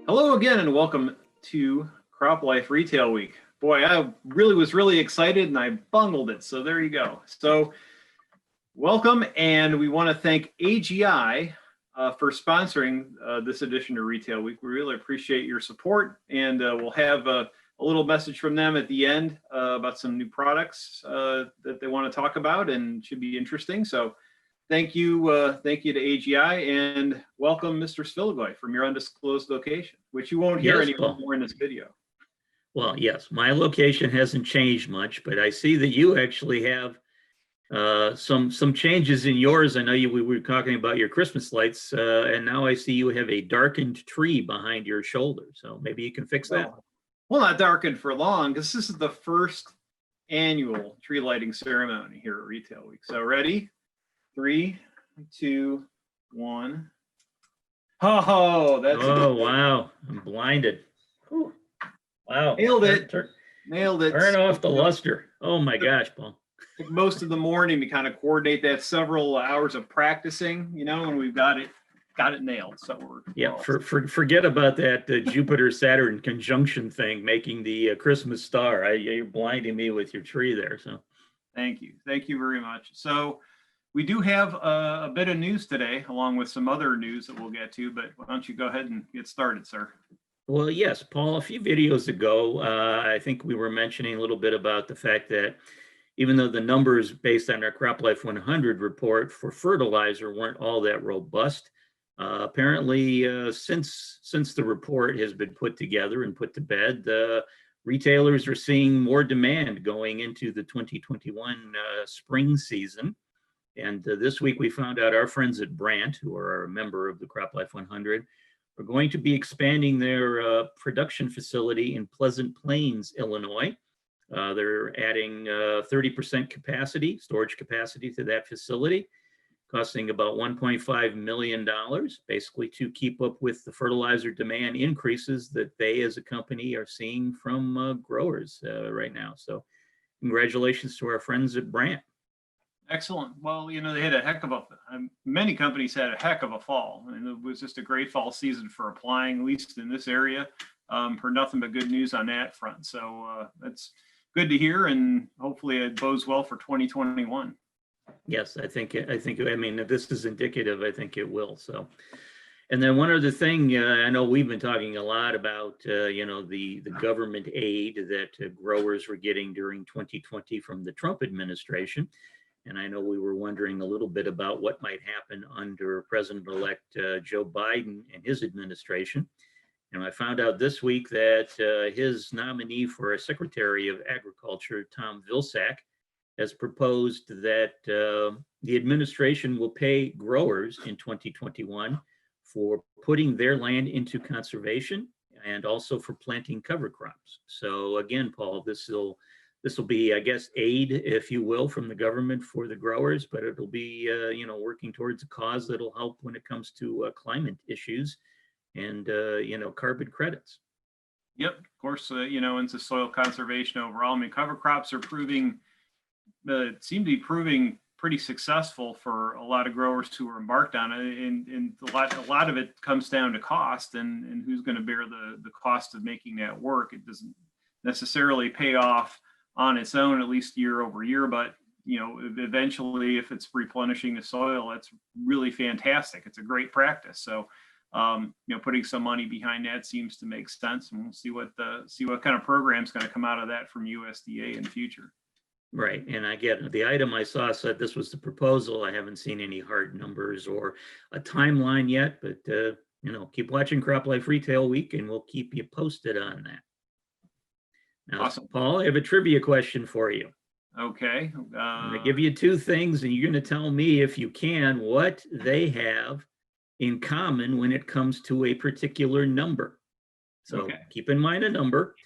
Hello again and welcome to CropLife Retail Week. Boy, I was really excited and I bungled it. So there you go. So welcome, and we want to thank AGI for sponsoring this edition of Retail Week. We really appreciate your support, and we'll have a little message from them at the end about some new products that they want to talk about, and should be interesting. So thank you to AGI, and welcome, Mr. Sfiligoj, from your undisclosed location, which you won't hear anymore in this video. Well, yes, my location hasn't changed much, but I see that you actually have some changes in yours. I know we were talking about your Christmas lights, and now I see you have a darkened tree behind your shoulder. So maybe you can fix that. Well, not darkened for long, because this is the first annual tree lighting ceremony here at Retail Week. So ready? 3, 2, 1. Oh, that's wow! I'm blinded. Whew. Wow! Nailed it. Nailed it. Turn off the luster. Oh my gosh, Paul. Took most of the morning to kind of coordinate that, several hours of practicing, and we've got it nailed. So forget about that Jupiter-Saturn conjunction thing, making the Christmas star. You're blinding me with your tree there. So thank you very much. So we do have a bit of news today, along with some other news that we'll get to, but why don't you go ahead and get started, sir? Well, yes, Paul, a few videos ago, I think we were mentioning a little bit about the fact that even though the numbers based on our CropLife 100 report for fertilizer weren't all that robust, apparently since the report has been put together and put to bed, retailers are seeing more demand going into the 2021 spring season. And this week we found out our friends at Brandt, who are a member of the CropLife 100, are going to be expanding their production facility in Pleasant Plains, Illinois. They're adding 30% storage capacity to that facility, costing about $1.5 million, basically to keep up with the fertilizer demand increases that they as a company are seeing from growers right now. So congratulations to our friends at Brandt. Excellent. Well, they had many companies had a heck of a fall, and it was just a great fall season for applying, at least in this area. Heard nothing but good news on that front. So that's good to hear, and hopefully it bodes well for 2021. Yes, I mean, if this is indicative, I think it will. So, and then one other thing, I know we've been talking a lot about, the government aid that growers were getting during 2020 from the Trump administration. And I know we were wondering a little bit about what might happen under President-elect Joe Biden and his administration. And I found out this week that his nominee for a Secretary of Agriculture, Tom Vilsack, has proposed that the administration will pay growers in 2021 for putting their land into conservation and also for planting cover crops. So again, Paul, this will be, I guess, aid, if you will, from the government for the growers, but it'll be, working towards a cause that'll help when it comes to climate issues and, carbon credits. Yep, of course, into soil conservation overall. I mean, cover crops are seem to be proving pretty successful for a lot of growers who are embarked on it, and a lot of it comes down to cost and who's going to bear the cost of making that work. It doesn't necessarily pay off on its own, at least year over year, but eventually, if it's replenishing the soil, that's really fantastic. It's a great practice. So putting some money behind that seems to make sense, and we'll see what kind of program is going to come out of that from USDA in the future. Right, and I get the item I saw said this was the proposal. I haven't seen any hard numbers or a timeline yet, but keep watching CropLife Retail Week, and we'll keep you posted on that. Now, awesome. Paul, I have a trivia question for you. Okay. I'm going to give you two things, and you're going to tell me, if you can, what they have in common when it comes to a particular number. So keep in mind a number,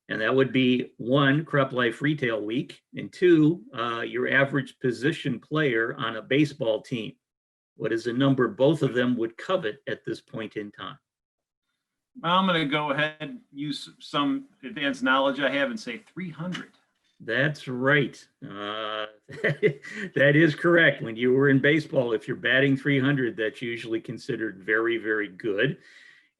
and that would be 1, CropLife Retail Week, and 2, your average position player on a baseball team. What is a number both of them would covet at this point in time? I'm going to go ahead and use some advanced knowledge I have and say 300. That's right. That is correct. When you were in baseball, if you're batting 300, that's usually considered very, very good.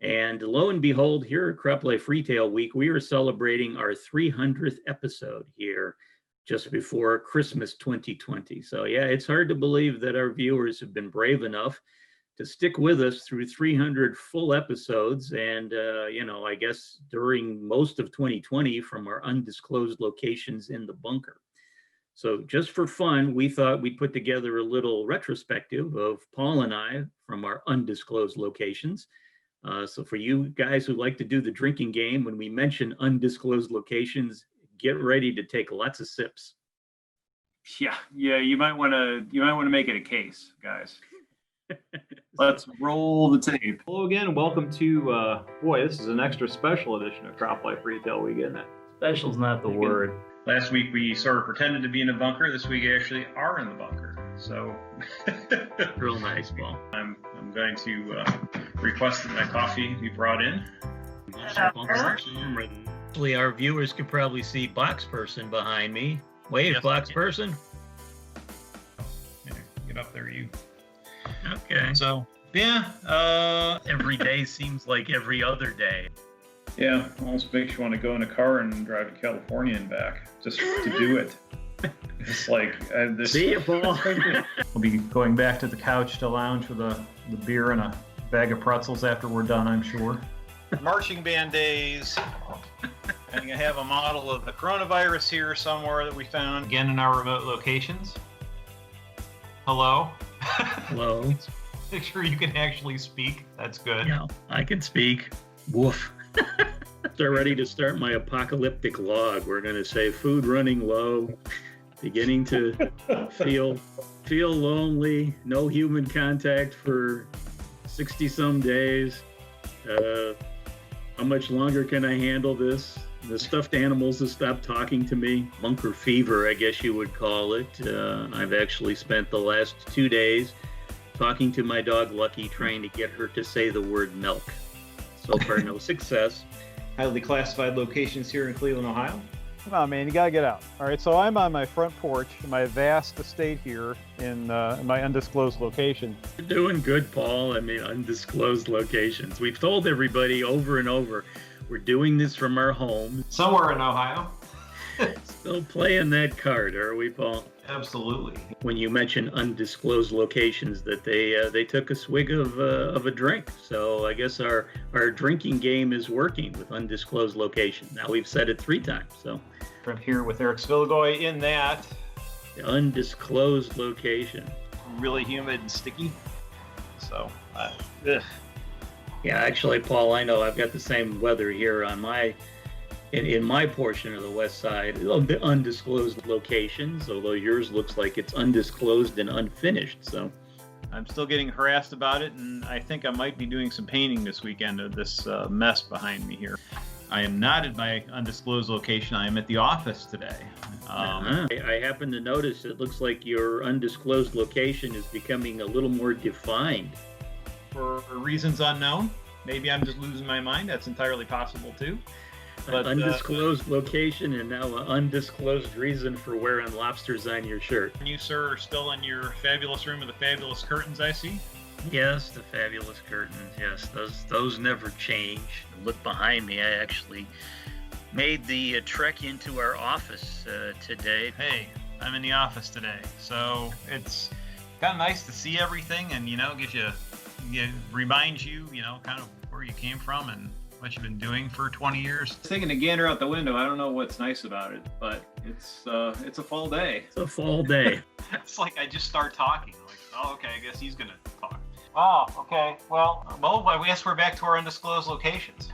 And lo and behold, here at CropLife Retail Week, we are celebrating our 300th episode here just before Christmas 2020. So yeah, it's hard to believe that our viewers have been brave enough to stick with us through 300 full episodes. And, I guess during most of 2020 from our undisclosed locations in the bunker. So just for fun, we thought we'd put together a little retrospective of Paul and I from our undisclosed locations. So for you guys who like to do the drinking game, when we mention undisclosed locations, get ready to take lots of sips. Yeah, you might want to make it a case, guys. Let's roll the tape. Hello again, and welcome to, this is an extra special edition of CropLife Retail Week, isn't it? Special's not the word. Last week we sort of pretended to be in a bunker. This week we actually are in the bunker. So Real nice, Paul. I'm going to request that my coffee be brought in. Actually, our viewers can probably see Box Person behind me. Wave, yes, Box Person. Yeah, get up there, you. Okay. So, yeah. Every day seems like every other day. Yeah, almost makes you want to go in a car and drive to California and back just to do it. It's like this. See you, Paul. We'll be going back to the couch to lounge with the beer and a bag of pretzels after we're done, I'm sure. Marching band days. And I have a model of the coronavirus here somewhere that we found. Again, in our remote locations. Hello. Hello. Make sure you can actually speak. That's good. Yeah, I can speak. Woof. They're ready to start my apocalyptic log. We're going to say food running low, beginning to feel lonely, no human contact for 60 some days. How much longer can I handle this? The stuffed animals have stopped talking to me. Bunker fever, I guess you would call it. I've actually spent the last 2 days talking to my dog Lucky, trying to get her to say the word milk. So far, no success. Highly classified locations here in Cleveland, Ohio. Come on, man, you gotta get out. All right, so I'm on my front porch, my vast estate here in my undisclosed location. You're doing good, Paul. I mean, undisclosed locations. We've told everybody over and over, we're doing this from our home. Somewhere in Ohio. Still playing that card, are we, Paul? Absolutely. When you mention undisclosed locations, that they took a swig of a drink. So I guess our drinking game is working with undisclosed locations. Now we've said it 3 times. So From here with Eric Sfiligoj in that the undisclosed location. really humid and sticky. So, Yeah, actually, Paul, I know I've got the same weather here on in my portion of the west side, the undisclosed locations, although yours looks like it's undisclosed and unfinished. So I'm still getting harassed about it, and I think I might be doing some painting this weekend of this mess behind me here. I am not at my undisclosed location. I am at the office today. I happen to notice it looks like your undisclosed location is becoming a little more defined. For reasons unknown. Maybe I'm just losing my mind. That's entirely possible too. But, an undisclosed location and now an undisclosed reason for wearing lobsters on your shirt. You, sir, are still in your fabulous room with the fabulous curtains, I see. Yes, the fabulous curtains. Yes, those never change. Look behind me. I actually made the trek into our office today. Hey, I'm in the office today, so it's kind of nice to see everything, and reminds you, kind of where you came from and what you've been doing for 20 years. Taking a gander out the window, I don't know what's nice about it, but it's a fall day. It's a fall day. It's like I just start talking. Like, oh, okay, I guess he's gonna talk. Oh, okay. Well, I guess we're back to our undisclosed locations.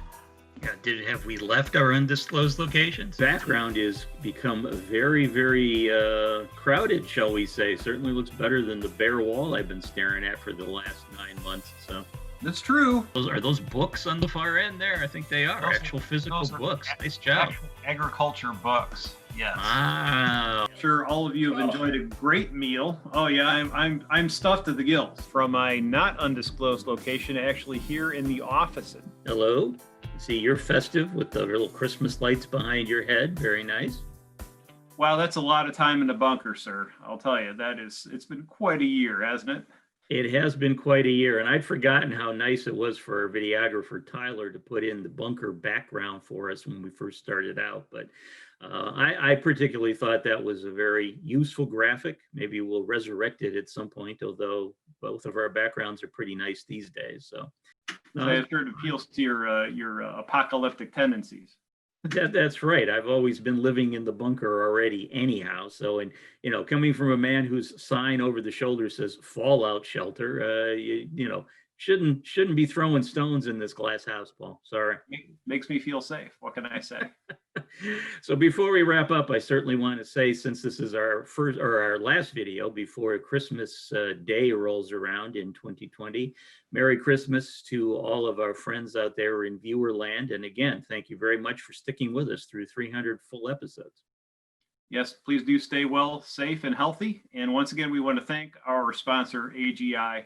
Yeah, have we left our undisclosed locations? Background is become very, very crowded, shall we say. Certainly looks better than the bare wall I've been staring at for the last 9 months. So that's true. Are those books on the far end there? I think they are. Actual physical books. Nice job. Agriculture books. Yes. Wow. Sure, all of you have enjoyed a great meal. Oh yeah, I'm stuffed to the gills. From my not undisclosed location, actually here in the office. Hello. See, you're festive with the little Christmas lights behind your head. Very nice. Wow, that's a lot of time in the bunker, sir. I'll tell you, it's been quite a year, hasn't it? It has been quite a year, and I'd forgotten how nice it was for our videographer, Tyler, to put in the bunker background for us when we first started out. But I particularly thought that was a very useful graphic. Maybe we'll resurrect it at some point, although both of our backgrounds are pretty nice these days. So I'm sure it appeals to your apocalyptic tendencies. that's right. I've always been living in the bunker already anyhow. So, and coming from a man whose sign over the shoulder says fallout shelter, shouldn't be throwing stones in this glass house, Paul. Sorry. Makes me feel safe. What can I say? So before we wrap up, I certainly want to say, since this is our first or our last video before Christmas Day rolls around in 2020, Merry Christmas to all of our friends out there in viewer land. And again, thank you very much for sticking with us through 300 full episodes. Yes, please do stay well, safe, and healthy. And once again, we want to thank our sponsor, AGI,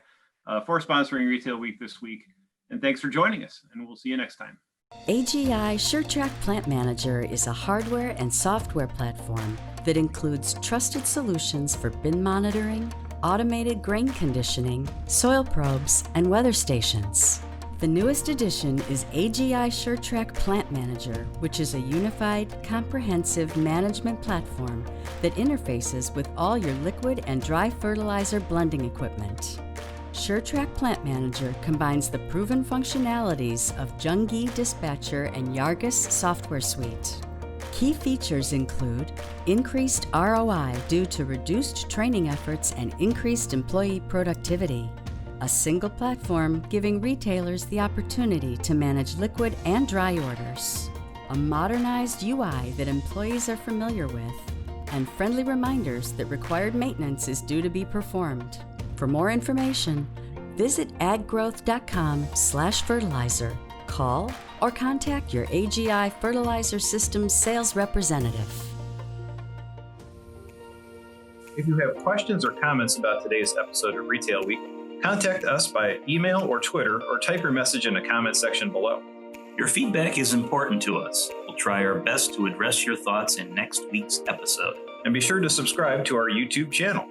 for sponsoring Retail Week this week. And thanks for joining us, and we'll see you next time. AGI SureTrack Plant Manager is a hardware and software platform that includes trusted solutions for bin monitoring, automated grain conditioning, soil probes, and weather stations. The newest addition is AGI SureTrack Plant Manager, which is a unified, comprehensive management platform that interfaces with all your liquid and dry fertilizer blending equipment. SureTrack Plant Manager combines the proven functionalities of Jungi Dispatcher and Yargus software suite. Key features include increased ROI due to reduced training efforts and increased employee productivity, a single platform giving retailers the opportunity to manage liquid and dry orders, a modernized UI that employees are familiar with, and friendly reminders that required maintenance is due to be performed. For more information, visit aggrowth.com/fertilizer, call, or contact your AGI Fertilizer Systems sales representative. If you have questions or comments about today's episode of Retail Week, contact us by email or Twitter, or type your message in the comment section below. Your feedback is important to us. We'll try our best to address your thoughts in next week's episode. And be sure to subscribe to our YouTube channel.